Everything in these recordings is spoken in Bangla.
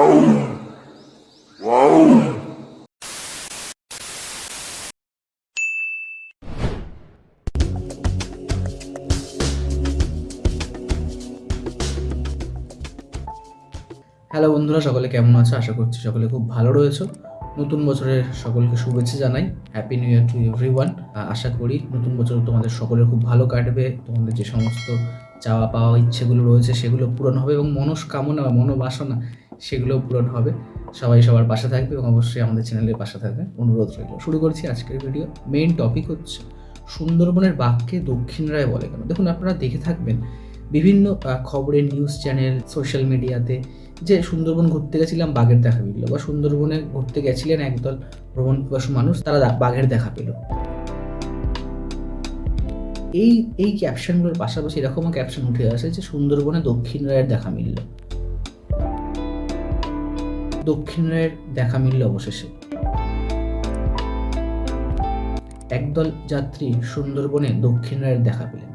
হ্যালো বন্ধুরা, সকলে কেমন আছো? আশা করছি সকলে খুব ভালো রয়েছো। নতুন বছরের সকলকে শুভেচ্ছা জানাই। Happy new year to everyone. আশা করি নতুন বছর তোমাদের সকলের খুব ভালো কাটবে। তোমাদের যে সমস্ত চাওয়া পাওয়া ইচ্ছেগুলো রয়েছে সেগুলো পূরণ হবে এবং মনস্কামনা বা মনোবাসনা সেগুলোও পূরণ হবে। সবাই সবার পাশে থাকবে এবং অবশ্যই আমাদের চ্যানেলের পাশে থাকবে, অনুরোধ রইল। শুরু করছি আজকের ভিডিও। মেইন টপিক হচ্ছে সুন্দরবনের বাঘকে দক্ষিণ রায় বলে কেন। দেখুন, আপনারা দেখে থাকবেন বিভিন্ন খবরের নিউজ চ্যানেল, সোশ্যাল মিডিয়াতে যে সুন্দরবন ঘুরতে গেছিলাম, বাঘের দেখা মিলল, বা সুন্দরবনে ঘুরতে গেছিলেন একদল ভ্রমণ পিপাসু মানুষ, তারা বাঘের দেখা পেল। এই ক্যাপশনগুলোর পাশাপাশি এরকমও ক্যাপশন উঠে আসে যে সুন্দরবনে দক্ষিণ রায়ের দেখা মিলল। দক্ষিণ রায়ের দেখা মিলল অবশেষে। একদল যাত্রী সুন্দরবনে দক্ষিণ রায়ের দেখা পেলেন।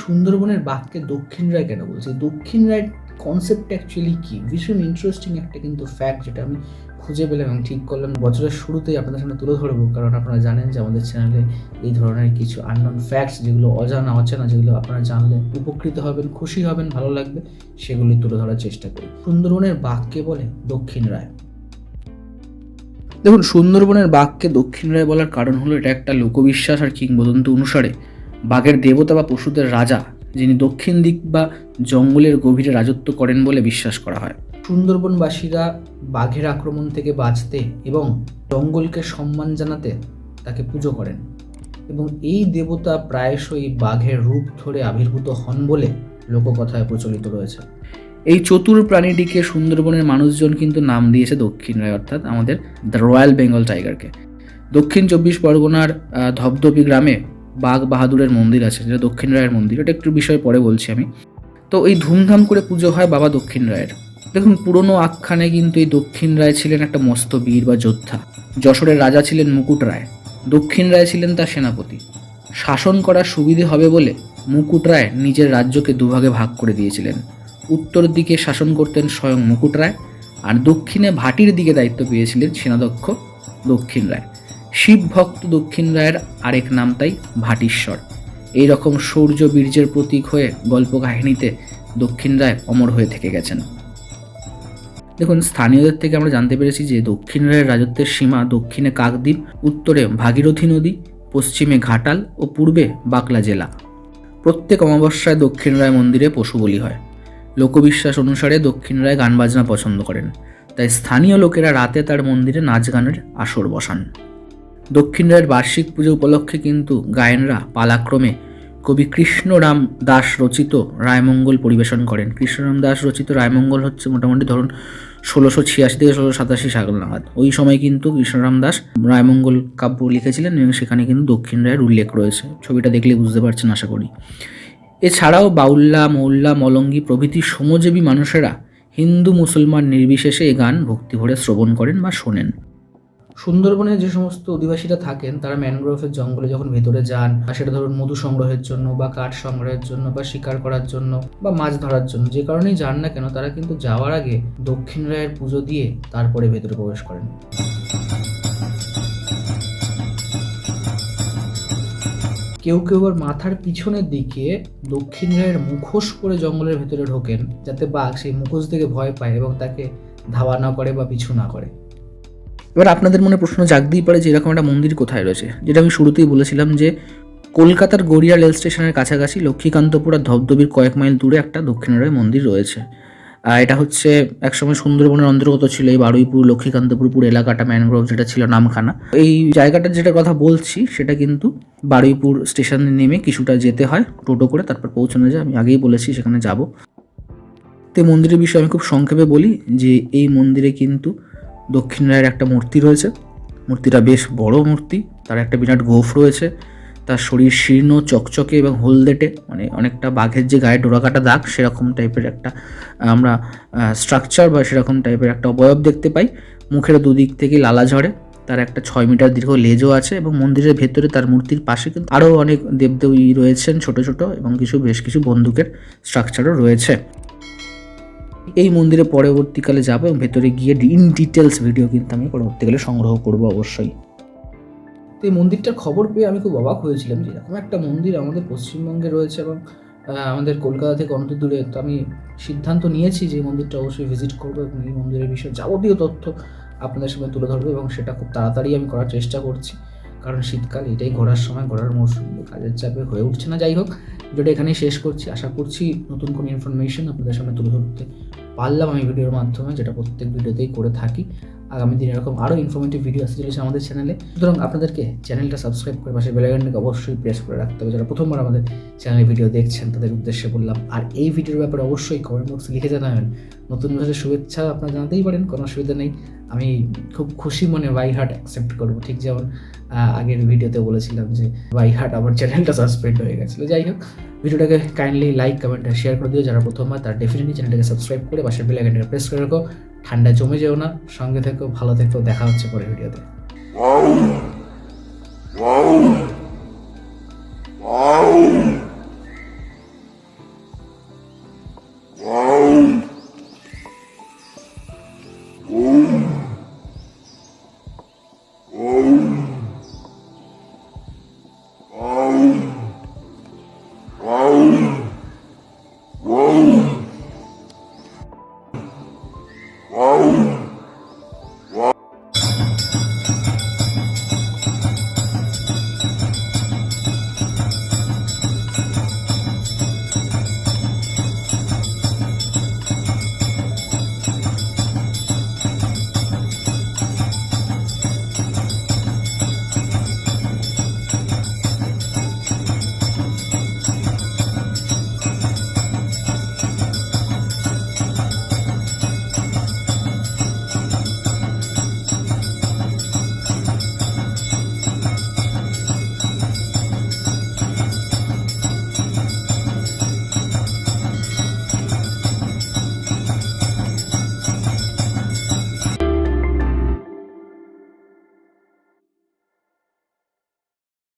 সুন্দরবনের বাঘকে দক্ষিণ রায় কেন বলছি? দক্ষিণ রায় কনসেপ্ট অ্যাকচুয়ালি কি? ভীষণ ইন্টারেস্টিং একটা কিন্তু ফ্যাক্ট, যেটা আমি খুঁজে পেলাম এবং ঠিক করলাম বছরের শুরুতেই আপনাদের সামনে তুলে ধরবো। কারণ আপনারা জানেন যে আমাদের চ্যানেলে এই ধরনের কিছু আননোন ফ্যাক্টস, যেগুলো অচেনা, যেগুলো আপনারা জানলে উপকৃত হবেন, খুশি হবেন, ভালো লাগবে, সেগুলি তুলে ধরার চেষ্টা করি। সুন্দরবনের বাঘকে বলে দক্ষিণ রায়। দেখুন, সুন্দরবনের বাঘকে দক্ষিণ রায় বলার কারণ হলো এটা একটা লোকবিশ্বাস আর কিংবদন্তি অনুসারে বাঘের দেবতা বা পশুদের রাজা, যিনি দক্ষিণ দিক বা জঙ্গলের গভীরে রাজত্ব করেন বলে বিশ্বাস করা হয়। সুন্দরবনবাসীরা বাঘের আক্রমণ থেকে বাঁচতে এবং জঙ্গলকে সম্মান জানাতে তাকে পুজো করেন এবং এই দেবতা প্রায়শই বাঘের রূপ ধরে আবির্ভূত হন বলে লোককথায় প্রচলিত রয়েছে। এই চতুর প্রাণীটিকে সুন্দরবনের মানুষজন কিন্তু নাম দিয়েছে দক্ষিণ রায়, অর্থাৎ আমাদের দ্য রয়্যাল বেঙ্গল টাইগারকে। দক্ষিণ 24 পরগনার ধবধবি গ্রামে বাঘ বাহাদুরের মন্দির আছে, যেটা দক্ষিণ রায়ের মন্দির। এটা একটু বিষয় পরে বলছি আমি। তো এই ধুমধাম করে পুজো হয় বাবা দক্ষিণ রায়ের। দেখুন, পুরনো আখ্যানে কিন্তু এই দক্ষিণ রায় ছিলেন একটা মস্ত বীর বা যোদ্ধা। যশোরের রাজা ছিলেন মুকুট রায়, দক্ষিণ রায় ছিলেন তার সেনাপতি। শাসন করার সুবিধে হবে বলে মুকুট রায় নিজের রাজ্যকে দুভাগে ভাগ করে দিয়েছিলেন। উত্তর দিকে শাসন করতেন স্বয়ং মুকুট রায়, আর দক্ষিণে ভাটির দিকে দায়িত্ব পেয়েছিলেন সেনাধ্যক্ষ দক্ষিণ রায়। শিব ভক্ত দক্ষিণ রায়ের আরেক নাম তাই ভাটিশ্বর। এইরকম শৌর্য বীর্যের প্রতীক হয়ে গল্প কাহিনীতে দক্ষিণ রায় অমর হয়ে থেকে গেছেন। দেখুন, স্থানীয়দের থেকে আমরা জানতে পেরেছি যে দক্ষিণ রায়ের রাজত্বের সীমা দক্ষিণে কাকদ্বীপ, উত্তরে ভাগীরথী নদী, পশ্চিমে ঘাটাল ও পূর্বে বাঁকড়া জেলা। প্রত্যেক অমাবস্যায় দক্ষিণ রায় মন্দিরে পশু বলি হয়। লোকবিশ্বাস অনুসারে দক্ষিণ রায় গান বাজনা পছন্দ করেন, তাই স্থানীয় লোকেরা রাতে তার মন্দিরে নাচ গানের আসর বসান। দক্ষিণ রায়ের বার্ষিক পুজো উপলক্ষে কিন্তু গায়েনরা পালাক্রমে কবি কৃষ্ণরাম দাস রচিত রায়মঙ্গল পরিবেশন করেন। কৃষ্ণরাম দাস রচিত রায়মঙ্গল হচ্ছে মোটামুটি ধরুন 1686 থেকে 1687 সাল নাগাদ। ওই সময় কিন্তু কৃষ্ণরাম দাস রায়মঙ্গল কাব্য লিখেছিলেন এবং সেখানে কিন্তু দক্ষিণ রায়ের উল্লেখ রয়েছে। ছবিটা দেখলে বুঝতে পারছেন আশা করি। এছাড়াও বাউল্লা, মৌল্লা, মলঙ্গি প্রভৃতি শ্রমজীবী মানুষেরা হিন্দু মুসলমান নির্বিশেষে এই গান ভক্তিভরে শ্রবণ করেন বা শোনেন। সুন্দরবনে যে সমস্ত অধিবাসীরা থাকেন, তারা ম্যানগ্রোভের জঙ্গলে যখন ভেতরে যান, সেটা ধরুন মধু সংগ্রহের জন্য বা কাঠ সংগ্রহের জন্য বা শিকার করার জন্য বা মাছ ধরার জন্য, যে কারণেই যান না কেন, তারা কিন্তু যাওয়ার আগে দক্ষিণ রায়ের পুজো দিয়ে তারপরে ভেতরে প্রবেশ করেন। কেউ কেউ আবার মাথার পিছনের দিকে দক্ষিণ রায়ের মুখোশ পরে জঙ্গলের ভেতরে ঢোকেন, যাতে বাঘ সেই মুখোশ থেকে ভয় পায় এবং তাকে ধাওয়া না করে বা পিছু না করে। এবার আপনাদের মনে প্রশ্ন জাগতেই পারে যে এরকম একটা মন্দির কোথায় রয়েছে। যেটা আমি শুরুতেই বলেছিলাম যে কলকাতার গড়িয়া রেল স্টেশনের কাছাকাছি লক্ষ্মীকান্তপুর আর ধবধবির কয়েক মাইল দূরে একটা দক্ষিণ রায় মন্দির রয়েছে। এটা হচ্ছে একসময় সুন্দরবনের অন্তর্গত ছিল এই বারুইপুর লক্ষ্মীকান্তপুর পুরো এলাকাটা, ম্যানগ্রোভ যেটা ছিল নামখানা। এই জায়গাটার যেটা কথা বলছি সেটা কিন্তু বারুইপুর স্টেশনে নেমে কিছুটা যেতে হয় টোটো করে, তারপর পৌঁছানো যায়। আমি আগেই বলেছি সেখানে যাব। তো মন্দিরের বিষয়ে আমি খুব সংক্ষেপে বলি যে এই মন্দিরে কিন্তু দক্ষিণ রায়ের একটা মূর্তি রয়েছে। মূর্তিটা বেশ বড় মূর্তি, তার একটা বিরাট গোঁফ রয়েছে, তার শরীর শীর্ণ, চকচকে এবং হলদেটে, মানে অনেকটা বাঘের যে গায়ে ডোরাকাটা দাগ সেরকম টাইপের একটা আমরা স্ট্রাকচার বা সেরকম টাইপের একটা অবয়ব দেখতে পাই। মুখের দুদিক থেকে লালা ঝরে, তার একটা 6 মিটার দীর্ঘ লেজও আছে এবং মন্দিরের ভেতরে তার মূর্তির পাশে কিন্তু আরও অনেক দেবদেবী রয়েছেন ছোট ছোট, এবং বেশ কিছু বন্দুকের স্ট্রাকচারও রয়েছে। এই মন্দিরে পরবর্তীকালে যাবো এবং ভেতরে গিয়ে ইন ডিটেলস ভিডিও কিন্তু আমি পরবর্তীকালে সংগ্রহ করবো অবশ্যই। তো এই মন্দিরটার খবর পেয়ে আমি খুব অবাক হয়েছিলাম যে এরকম একটা মন্দির আমাদের পশ্চিমবঙ্গে রয়েছে এবং আমাদের কলকাতা থেকে অনেক দূরে। তো আমি সিদ্ধান্ত নিয়েছি যে এই মন্দিরটা অবশ্যই ভিজিট করবো এবং এই মন্দিরের বিষয়ে যাবতীয় তথ্য আপনাদের সামনে তুলে ধরবো এবং সেটা খুব তাড়াতাড়ি আমি করার চেষ্টা করছি, কারণ শীতকাল এটাই ঘোরার সময়, ঘোরার মরশুম, কাজের চাপে হয়ে উঠছে না। যাই হোক, ভিডিওটা এখানেই শেষ করছি। আশা করছি নতুন কোনো ইনফরমেশন আপনাদের সামনে তুলে ধরতে পারলাম আমি ভিডিওর মাধ্যমে, যেটা প্রত্যেক ভিডিওতেই করে থাকি। আগামী দিনে এরকম আরও ইনফরমেটিভ ভিডিও আসতে চলেছে আমাদের চ্যানেলে। সুতরাং আপনাদেরকে চ্যানেলটা সাবস্ক্রাইব করে পাশে বেল আইকনটাকে অবশ্যই প্রেস করে রাখতে হবে। যারা প্রথমবার আমাদের চ্যানেলে ভিডিও দেখছেন তাদের উদ্দেশ্যে বললাম। আর এই ভিডিওর ব্যাপারে অবশ্যই কমেন্ট বক্সে লিখে জানাবেন। নতুন বছরের শুভেচ্ছা আপনারা জানাতেই পারেন, কোনো অসুবিধা নেই। আমি খুব খুশি মনে বাই হার্ট অ্যাকসেপ্ট করবো, ঠিক যেমন আগের ভিডিওতে বলেছিলাম যে বাই হার্ট আমার চ্যানেলটা সাসপেন্ড হয়ে গেছিলো। যাই হোক, ভিডিওটাকে কাইন্ডলি লাইক, কমেন্ট আর শেয়ার করে দিও। যারা প্রথমবার তারা ডেফিনেটলি চ্যানেলটাকে সাবস্ক্রাইব করে পাশে বেল আইকনটাকে প্রেস করে রাখো। ঠান্ডা জমে যেও না, সঙ্গে থেকো, ভালো থেকো, দেখা হচ্ছে পরের ভিডিওতে। Wow.